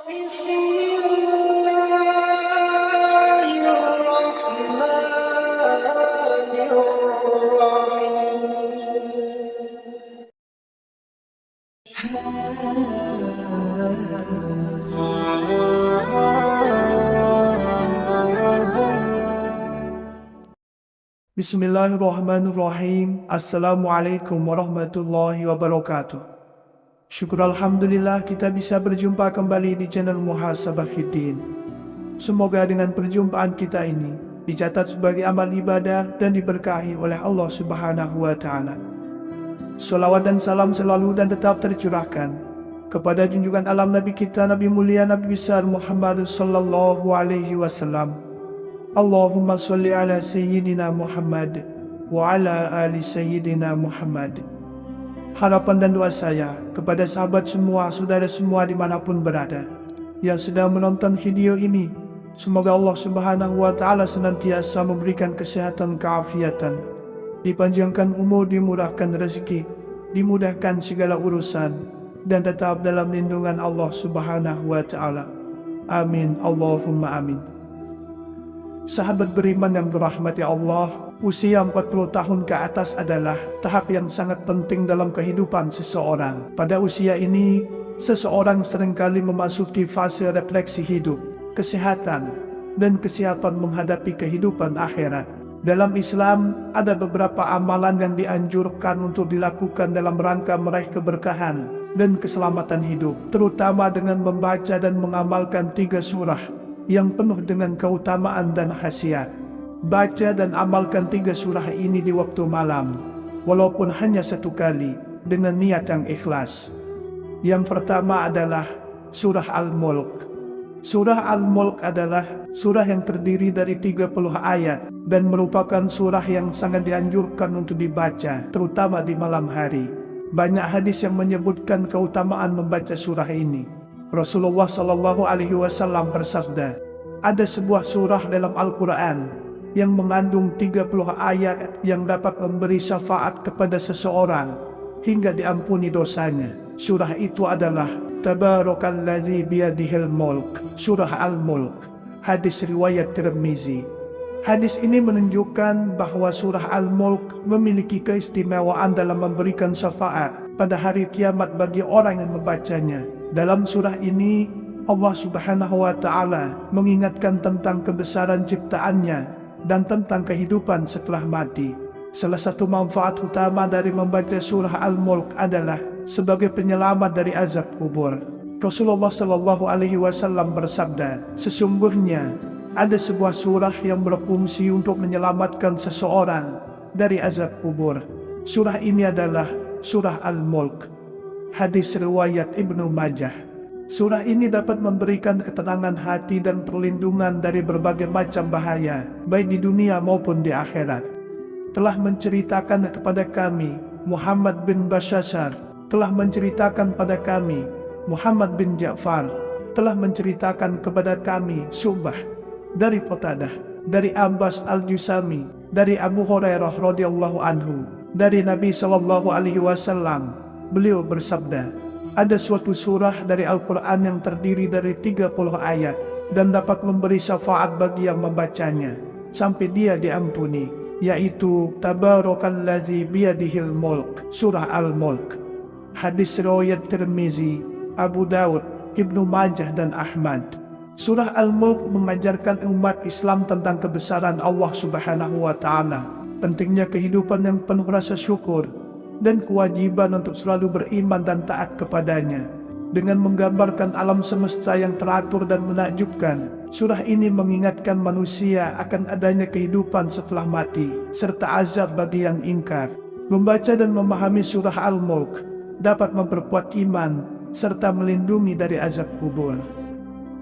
Bismillahirrahmanirrahim. Assalamualaikum warahmatullahi wabarakatuh. Syukur Alhamdulillah kita bisa berjumpa kembali di channel Muhasabah Fiddin. Semoga dengan perjumpaan kita ini dicatat sebagai amal ibadah dan diberkahi oleh Allah Subhanahu wa Ta'ala. Salawat dan salam selalu dan tetap tercurahkan kepada junjungan alam Nabi kita, Nabi mulia, Nabi besar Muhammad sallallahu alaihi wasallam. Allahumma salli ala Sayyidina Muhammad wa ala ali Sayyidina Muhammad. Harapan dan doa saya kepada sahabat semua, saudara semua dimanapun berada yang sedang menonton video ini, semoga Allah Subhanahu wa Ta'ala senantiasa memberikan kesehatan, keafiatan, dipanjangkan umur, dimurahkan rezeki, dimudahkan segala urusan, dan tetap dalam lindungan Allah Subhanahu wa Ta'ala. Amin, Allahumma amin. Sahabat beriman yang dirahmati Allah, usia 40 tahun ke atas adalah tahap yang sangat penting dalam kehidupan seseorang. Pada usia ini, seseorang seringkali memasuki fase refleksi hidup, kesehatan, dan kesiapan menghadapi kehidupan akhirat. Dalam Islam, ada beberapa amalan yang dianjurkan untuk dilakukan dalam rangka meraih keberkahan dan keselamatan hidup, terutama dengan membaca dan mengamalkan 3 surah yang penuh dengan keutamaan dan khasiat. Baca dan amalkan 3 surah ini di waktu malam, walaupun hanya 1 kali, dengan niat yang ikhlas. Yang pertama adalah surah Al-Mulk. Surah Al-Mulk adalah surah yang terdiri dari 30 ayat dan merupakan surah yang sangat dianjurkan untuk dibaca, terutama di malam hari. Banyak hadis yang menyebutkan keutamaan membaca surah ini. Rasulullah Shallallahu Alaihi Wasallam bersabda, ada sebuah surah dalam Al-Quran yang mengandung 30 ayat yang dapat memberi syafaat kepada seseorang hingga diampuni dosanya. Surah itu adalah Tabarakalladzi biyadihil mulk, surah Al-Mulk. Hadis riwayat Tirmizi. Hadis ini menunjukkan bahwa surah Al-Mulk memiliki keistimewaan dalam memberikan syafaat pada hari kiamat bagi orang yang membacanya. Dalam surah ini, Allah Subhanahu wa Ta'ala mengingatkan tentang kebesaran ciptaannya dan tentang kehidupan setelah mati. Salah satu manfaat utama dari membaca surah Al-Mulk adalah sebagai penyelamat dari azab kubur. Rasulullah Shallallahu Alaihi Wasallam bersabda, sesungguhnya ada sebuah surah yang berfungsi untuk menyelamatkan seseorang dari azab kubur. Surah ini adalah surah Al-Mulk. Hadis riwayat Ibnu Majah. Surah ini dapat memberikan ketenangan hati dan perlindungan dari berbagai macam bahaya, baik di dunia maupun di akhirat. Telah menceritakan kepada kami Muhammad bin Bashashar, telah menceritakan pada kami Muhammad bin Ja'far, telah menceritakan kepada kami Subah dari Qatadah, dari Abbas al-Jusami, dari Abu Hurairah radhiyallahu anhu, dari Nabi Shallallahu Alaihi Wasallam. Beliau bersabda, ada suatu surah dari Al-Quran yang terdiri dari 30 ayat dan dapat memberi syafaat bagi yang membacanya sampai dia diampuni, yaitu Tabarakalladzi biyadihil mulk, surah Al-Mulk. Hadis riwayat Tirmizi, Abu Daud, Ibnu Majah dan Ahmad. Surah Al-Mulk mengajarkan umat Islam tentang kebesaran Allah Subhanahu wa Ta'ala, pentingnya kehidupan yang penuh rasa syukur, dan kewajiban untuk selalu beriman dan taat kepadanya. Dengan menggambarkan alam semesta yang teratur dan menakjubkan, surah ini mengingatkan manusia akan adanya kehidupan setelah mati, serta azab bagi yang ingkar. Membaca dan memahami surah Al-Mulk dapat memperkuat iman, serta melindungi dari azab kubur.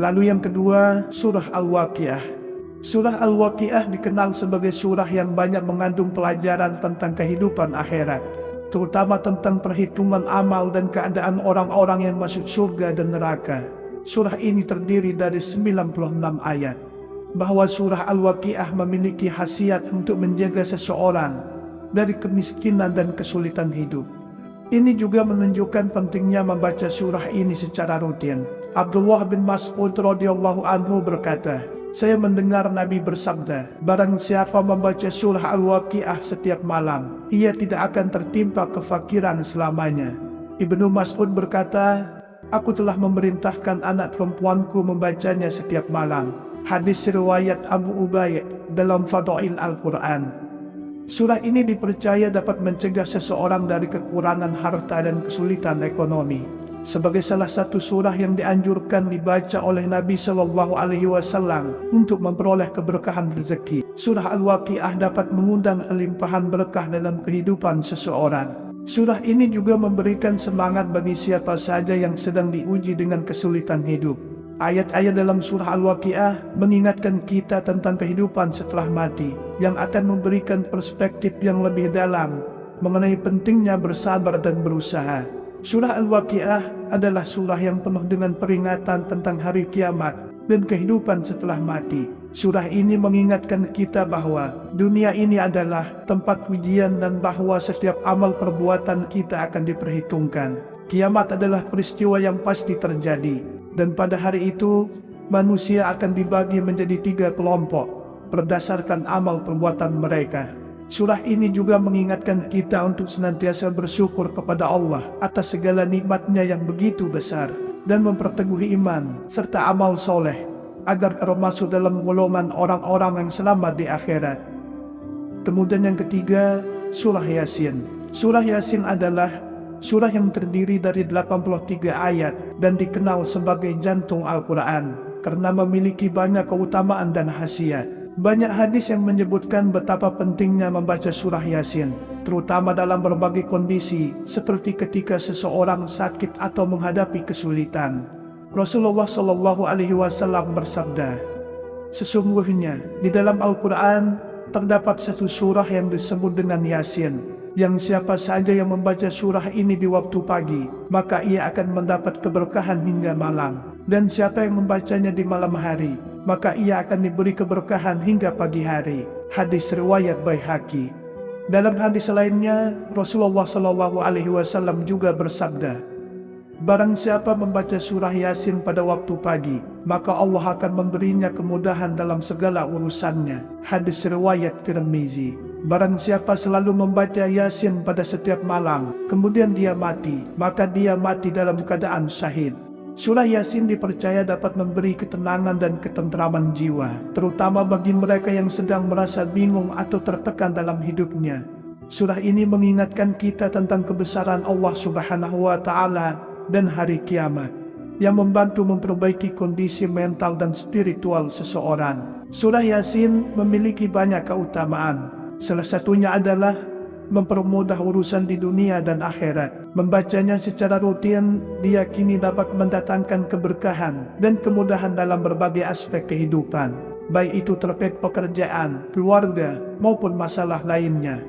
Lalu yang kedua, surah Al-Waqiah. Surah Al-Waqiah dikenal sebagai surah yang banyak mengandung pelajaran tentang kehidupan akhirat, terutama tentang perhitungan amal dan keadaan orang-orang yang masuk surga dan neraka. Surah ini terdiri dari 96 ayat. Bahwa surah Al-Waqiah memiliki khasiat untuk menjaga seseorang dari kemiskinan dan kesulitan hidup. Ini juga menunjukkan pentingnya membaca surah ini secara rutin. Abdullah bin Mas'ud radhiyallahu anhu berkata, saya mendengar Nabi bersabda, barang siapa membaca surah Al-Waqiah setiap malam, ia tidak akan tertimpa kefakiran selamanya. Ibnu Mas'ud berkata, aku telah memerintahkan anak perempuanku membacanya setiap malam. Hadis riwayat Abu Ubaid dalam Fadail Al-Quran. Surah ini dipercaya dapat mencegah seseorang dari kekurangan harta dan kesulitan ekonomi. Sebagai salah satu surah yang dianjurkan dibaca oleh Nabi Shallallahu Alaihi Wasallam untuk memperoleh keberkahan rezeki, surah Al-Waqiah dapat mengundang limpahan berkah dalam kehidupan seseorang. Surah ini juga memberikan semangat bagi siapa saja yang sedang diuji dengan kesulitan hidup. Ayat-ayat dalam surah Al-Waqiah mengingatkan kita tentang kehidupan setelah mati, yang akan memberikan perspektif yang lebih dalam mengenai pentingnya bersabar dan berusaha. Surah Al-Waqiah adalah surah yang penuh dengan peringatan tentang hari kiamat dan kehidupan setelah mati. Surah ini mengingatkan kita bahwa dunia ini adalah tempat ujian dan bahwa setiap amal perbuatan kita akan diperhitungkan. Kiamat adalah peristiwa yang pasti terjadi, dan pada hari itu manusia akan dibagi menjadi 3 kelompok berdasarkan amal perbuatan mereka. Surah ini juga mengingatkan kita untuk senantiasa bersyukur kepada Allah atas segala nikmatnya yang begitu besar, dan memperteguhi iman serta amal soleh agar termasuk dalam golongan orang-orang yang selamat di akhirat. Kemudian yang ketiga, surah Yasin. Surah Yasin adalah surah yang terdiri dari 83 ayat dan dikenal sebagai jantung Al-Quran karena memiliki banyak keutamaan dan khasiat. Banyak hadis yang menyebutkan betapa pentingnya membaca surah Yasin, terutama dalam berbagai kondisi seperti ketika seseorang sakit atau menghadapi kesulitan. Rasulullah Shallallahu Alaihi Wasallam bersabda, sesungguhnya di dalam Al-Quran terdapat satu surah yang disebut dengan Yasin, yang siapa saja yang membaca surah ini di waktu pagi, maka ia akan mendapat keberkahan hingga malam. Dan siapa yang membacanya di malam hari, maka ia akan diberi keberkahan hingga pagi hari. Hadis riwayat Baihaqi. Dalam hadis lainnya, Rasulullah Shallallahu Alaihi Wasallam juga bersabda, barang siapa membaca surah Yasin pada waktu pagi, maka Allah akan memberinya kemudahan dalam segala urusannya. Hadis riwayat Tirmizi. Barang siapa selalu membaca Yasin pada setiap malam, kemudian dia mati, maka dia mati dalam keadaan syahid. Surah Yasin dipercaya dapat memberi ketenangan dan ketentraman jiwa, terutama bagi mereka yang sedang merasa bingung atau tertekan dalam hidupnya. Surah ini mengingatkan kita tentang kebesaran Allah Subhanahu wa Ta'ala dan hari kiamat, yang membantu memperbaiki kondisi mental dan spiritual seseorang. Surah Yasin memiliki banyak keutamaan. Salah satunya adalah mempermudah urusan di dunia dan akhirat. Membacanya secara rutin diyakini dapat mendatangkan keberkahan dan kemudahan dalam berbagai aspek kehidupan, baik itu terkait pekerjaan, keluarga, maupun masalah lainnya.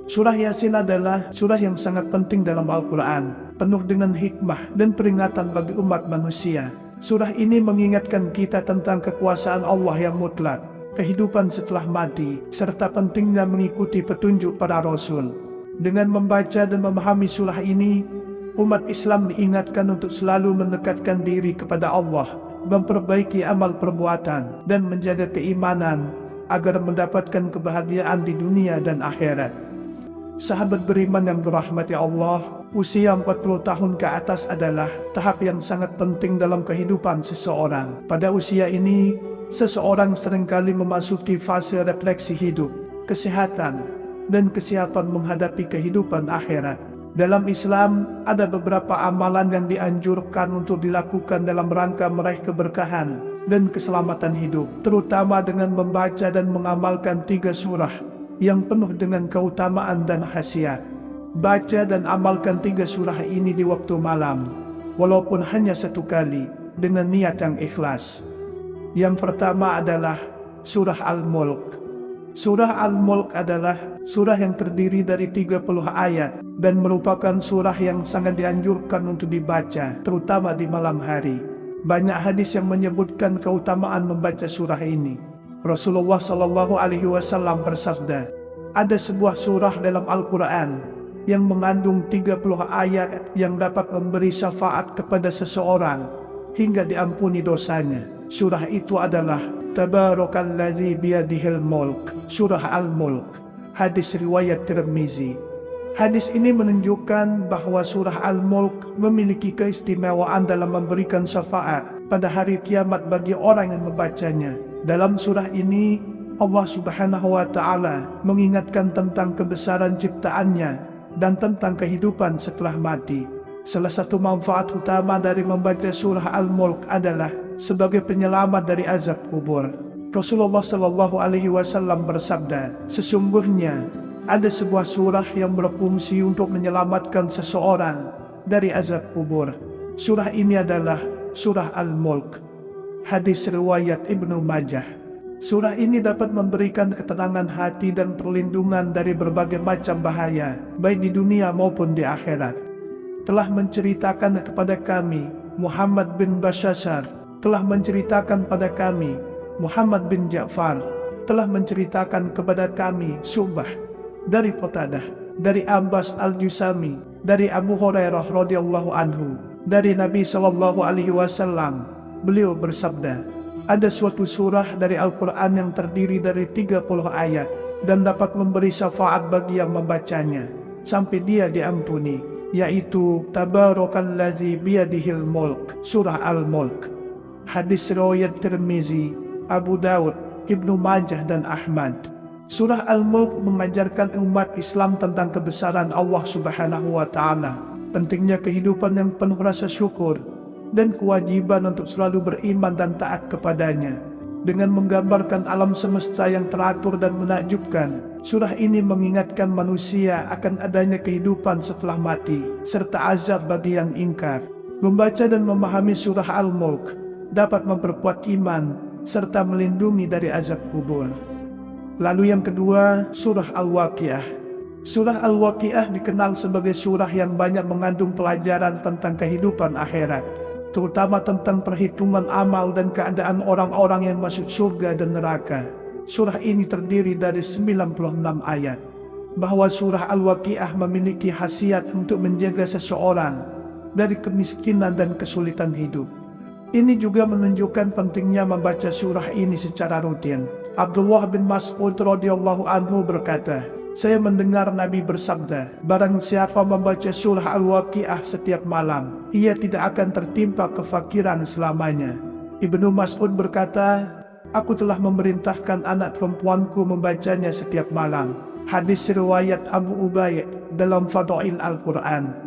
Surah Yasin adalah surah yang sangat penting dalam Al-Quran, penuh dengan hikmah dan peringatan bagi umat manusia. Surah ini mengingatkan kita tentang kekuasaan Allah yang mutlak, kehidupan setelah mati, serta pentingnya mengikuti petunjuk para Rasul. Dengan membaca dan memahami surah ini, umat Islam diingatkan untuk selalu mendekatkan diri kepada Allah, memperbaiki amal perbuatan, dan menjaga keimanan agar mendapatkan kebahagiaan di dunia dan akhirat. Sahabat beriman yang dirahmati Allah, usia 40 tahun ke atas adalah tahap yang sangat penting dalam kehidupan seseorang. Pada usia ini, seseorang seringkali memasuki fase refleksi hidup, kesehatan, dan kesiapan menghadapi kehidupan akhirat. Dalam Islam, ada beberapa amalan yang dianjurkan untuk dilakukan dalam rangka meraih keberkahan dan keselamatan hidup, terutama dengan membaca dan mengamalkan 3 surah yang penuh dengan keutamaan dan khasiat. Baca dan amalkan 3 surah ini di waktu malam, walaupun hanya 1 kali, dengan niat yang ikhlas. Yang pertama adalah surah Al-Mulk. Surah Al-Mulk adalah surah yang terdiri dari 30 ayat dan merupakan surah yang sangat dianjurkan untuk dibaca, terutama di malam hari. Banyak hadis yang menyebutkan keutamaan membaca surah ini. Rasulullah Shallallahu Alaihi Wasallam bersabda, ada sebuah surah dalam Al-Quran yang mengandung 30 ayat yang dapat memberi syafaat kepada seseorang hingga diampuni dosanya. Surah itu adalah Tabarakalladzi biyadihil mulk, surah Al-Mulk, hadis riwayat Tirmizi. Hadis ini menunjukkan bahwa surah Al-Mulk memiliki keistimewaan dalam memberikan syafaat pada hari kiamat bagi orang yang membacanya. Dalam surah ini, Allah Subhanahu wa Ta'ala mengingatkan tentang kebesaran ciptaannya dan tentang kehidupan setelah mati. Salah satu manfaat utama dari membaca surah Al-Mulk adalah sebagai penyelamat dari azab kubur. Rasulullah Shallallahu Alaihi Wasallam bersabda, sesungguhnya ada sebuah surah yang berfungsi untuk menyelamatkan seseorang dari azab kubur. Surah ini adalah surah Al-Mulk. Hadis riwayat Ibnu Majah. Surah ini dapat memberikan ketenangan hati dan perlindungan dari berbagai macam bahaya, baik di dunia maupun di akhirat. Telah menceritakan kepada kami Muhammad bin Bashashar, telah menceritakan pada kami Muhammad bin Ja'far, telah menceritakan kepada kami Subah dari Qatadah, dari Abbas al-Jusami, dari Abu Hurairah radhiyallahu anhu, dari Nabi sallallahu alaihi wasallam. Beliau bersabda, ada suatu surah dari Al-Quran yang terdiri dari 30 ayat dan dapat memberi syafaat bagi yang membacanya sampai dia diampuni, yaitu Tabarakalladzi biyadihil mulk, surah Al-Mulk. Hadis riwayat Tirmizi, Abu Daud, Ibnu Majah dan Ahmad. Surah Al-Mulk mengajarkan umat Islam tentang kebesaran Allah Subhanahu wa Ta'ala, pentingnya kehidupan yang penuh rasa syukur, dan kewajiban untuk selalu beriman dan taat kepadanya. Dengan menggambarkan alam semesta yang teratur dan menakjubkan, surah ini mengingatkan manusia akan adanya kehidupan setelah mati, serta azab bagi yang ingkar. Membaca dan memahami surah Al-Mulk dapat memperkuat iman, serta melindungi dari azab kubur. Lalu yang kedua, surah Al-Waqiah. Surah Al-Waqiah dikenal sebagai surah yang banyak mengandung pelajaran tentang kehidupan akhirat, terutama tentang perhitungan amal dan keadaan orang-orang yang masuk surga dan neraka. Surah ini terdiri dari 96 ayat. Bahwa surah Al-Waqiah memiliki khasiat untuk menjaga seseorang dari kemiskinan dan kesulitan hidup. Ini juga menunjukkan pentingnya membaca surah ini secara rutin. Abdullah bin Mas'ud radhiyallahu anhu berkata, saya mendengar Nabi bersabda, barang siapa membaca surah Al-Waqiah setiap malam, ia tidak akan tertimpa kefakiran selamanya. Ibnu Mas'ud berkata, aku telah memerintahkan anak perempuanku membacanya setiap malam. Hadis riwayat Abu Ubaid dalam Fadail Al-Quran.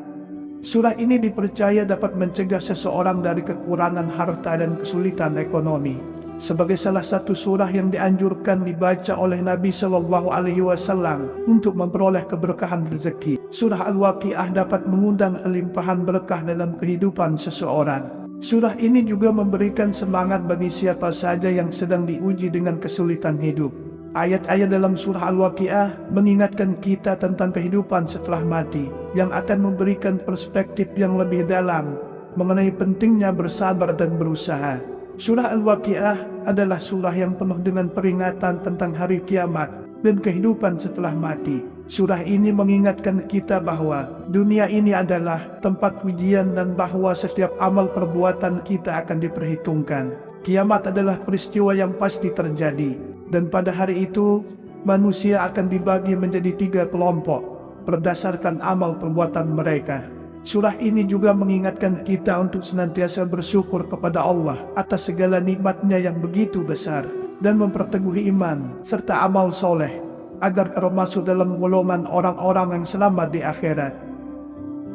Surah ini dipercaya dapat mencegah seseorang dari kekurangan harta dan kesulitan ekonomi. Sebagai salah satu surah yang dianjurkan dibaca oleh Nabi Shallallahu Alaihi Wasallam untuk memperoleh keberkahan rezeki, surah Al-Waqiah dapat mengundang limpahan berkah dalam kehidupan seseorang. Surah ini juga memberikan semangat bagi siapa saja yang sedang diuji dengan kesulitan hidup. Ayat-ayat dalam surah Al-Waqiah mengingatkan kita tentang kehidupan setelah mati, yang akan memberikan perspektif yang lebih dalam mengenai pentingnya bersabar dan berusaha. Surah Al-Waqiah adalah surah yang penuh dengan peringatan tentang hari kiamat dan kehidupan setelah mati. Surah ini mengingatkan kita bahwa dunia ini adalah tempat ujian dan bahwa setiap amal perbuatan kita akan diperhitungkan. Kiamat adalah peristiwa yang pasti terjadi, dan pada hari itu manusia akan dibagi menjadi 3 kelompok berdasarkan amal perbuatan mereka. Surah ini juga mengingatkan kita untuk senantiasa bersyukur kepada Allah atas segala nikmat-Nya yang begitu besar, dan memperteguhi iman serta amal soleh agar termasuk dalam golongan orang-orang yang selamat di akhirat.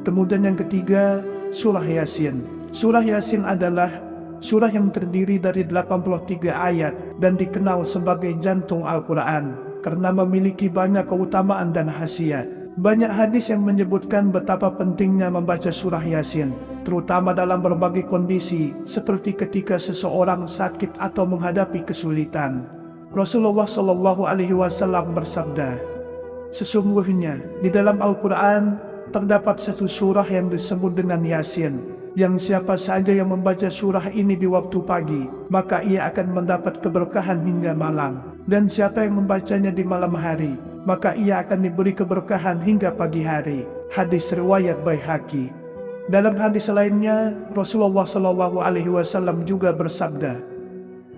Kemudian yang ketiga, surah Yasin. Surah Yasin adalah surah yang terdiri dari 83 ayat dan dikenal sebagai jantung Al-Quran karena memiliki banyak keutamaan dan khasiat. Banyak hadis yang menyebutkan betapa pentingnya membaca surah Yasin, terutama dalam berbagai kondisi seperti ketika seseorang sakit atau menghadapi kesulitan. Rasulullah Shallallahu Alaihi Wasallam bersabda, sesungguhnya di dalam Al-Quran terdapat satu surah yang disebut dengan Yasin, yang siapa saja yang membaca surah ini di waktu pagi, maka ia akan mendapat keberkahan hingga malam, dan siapa yang membacanya di malam hari, maka ia akan diberi keberkahan hingga pagi hari. Hadis riwayat Baihaqi. Dalam hadis lainnya, Rasulullah SAW juga bersabda,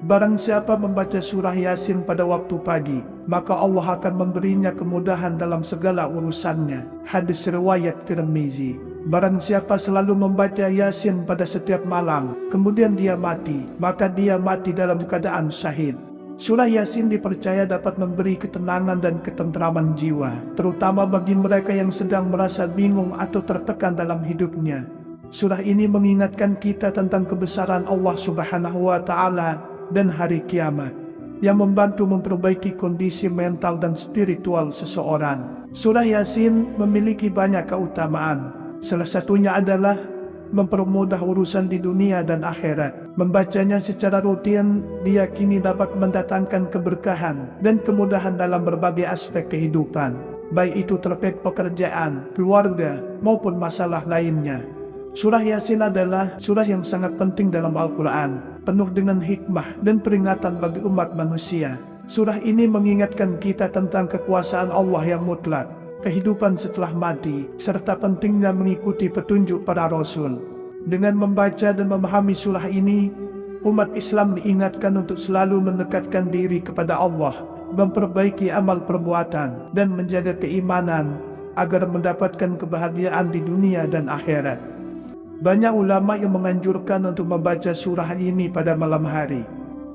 barang siapa membaca surah Yasin pada waktu pagi, maka Allah akan memberinya kemudahan dalam segala urusannya. Hadis riwayat Tirmizi. Barang siapa selalu membaca Yasin pada setiap malam, kemudian dia mati, maka dia mati dalam keadaan syahid. Surah Yasin dipercaya dapat memberi ketenangan dan ketentraman jiwa, terutama bagi mereka yang sedang merasa bingung atau tertekan dalam hidupnya. Surah ini mengingatkan kita tentang kebesaran Allah Subhanahu wa Ta'ala dan hari kiamat, yang membantu memperbaiki kondisi mental dan spiritual seseorang. Surah Yasin memiliki banyak keutamaan. Salah satunya adalah mempermudah urusan di dunia dan akhirat. Membacanya secara rutin diyakini dapat mendatangkan keberkahan dan kemudahan dalam berbagai aspek kehidupan, baik itu terkait pekerjaan, keluarga, maupun masalah lainnya. Surah Yasin adalah surah yang sangat penting dalam Al-Quran, penuh dengan hikmah dan peringatan bagi umat manusia. Surah ini mengingatkan kita tentang kekuasaan Allah yang mutlak, kehidupan setelah mati, serta pentingnya mengikuti petunjuk para Rasul. Dengan membaca dan memahami surah ini, umat Islam diingatkan untuk selalu mendekatkan diri kepada Allah, memperbaiki amal perbuatan, dan menjaga keimanan agar mendapatkan kebahagiaan di dunia dan akhirat. Banyak ulama yang menganjurkan untuk membaca surah ini pada malam hari.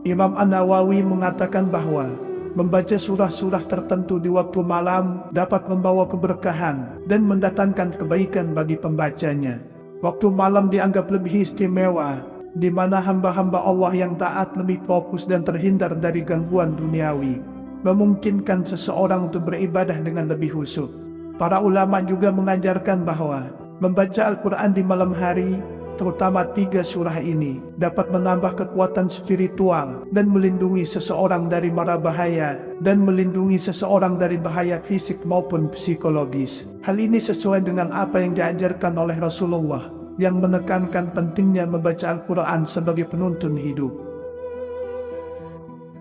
Imam An-Nawawi mengatakan bahwa membaca surah-surah tertentu di waktu malam dapat membawa keberkahan dan mendatangkan kebaikan bagi pembacanya. Waktu malam dianggap lebih istimewa, di mana hamba-hamba Allah yang taat lebih fokus dan terhindar dari gangguan duniawi, memungkinkan seseorang untuk beribadah dengan lebih khusyuk. Para ulama juga mengajarkan bahwa membaca Al-Quran di malam hari, terutama 3 surah ini, dapat menambah kekuatan spiritual dan melindungi seseorang dari mara bahaya, dan melindungi seseorang dari bahaya fisik maupun psikologis. Hal ini sesuai dengan apa yang diajarkan oleh Rasulullah, yang menekankan pentingnya membaca Al-Quran sebagai penuntun hidup.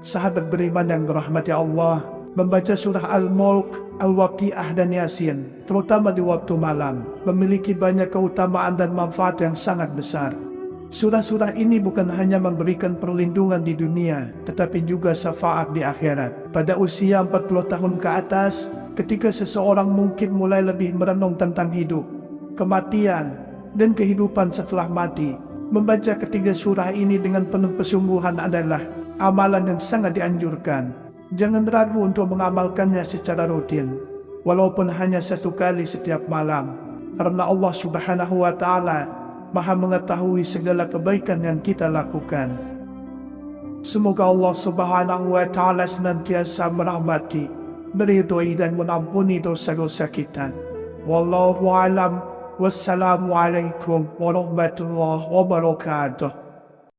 Sahabat beriman yang dirahmati Allah, membaca surah Al-Mulk, Al-Waqiah dan Yasin, terutama di waktu malam, memiliki banyak keutamaan dan manfaat yang sangat besar. Surah-surah ini bukan hanya memberikan perlindungan di dunia, tetapi juga syafaat di akhirat. Pada usia 40 tahun ke atas, ketika seseorang mungkin mulai lebih merenung tentang hidup, kematian, dan kehidupan setelah mati, membaca ketiga surah ini dengan penuh kesungguhan adalah amalan yang sangat dianjurkan. Jangan ragu untuk mengamalkannya secara rutin, walaupun hanya 1 kali setiap malam, karena Allah Subhanahu wa Ta'ala Maha mengetahui segala kebaikan yang kita lakukan. Semoga Allah Subhanahu wa Ta'ala senantiasa merahmati, meridhoi dan mengampuni dosa-dosa kita. Wallahu a'lam. Wassalamualaikum warahmatullahi wabarakatuh.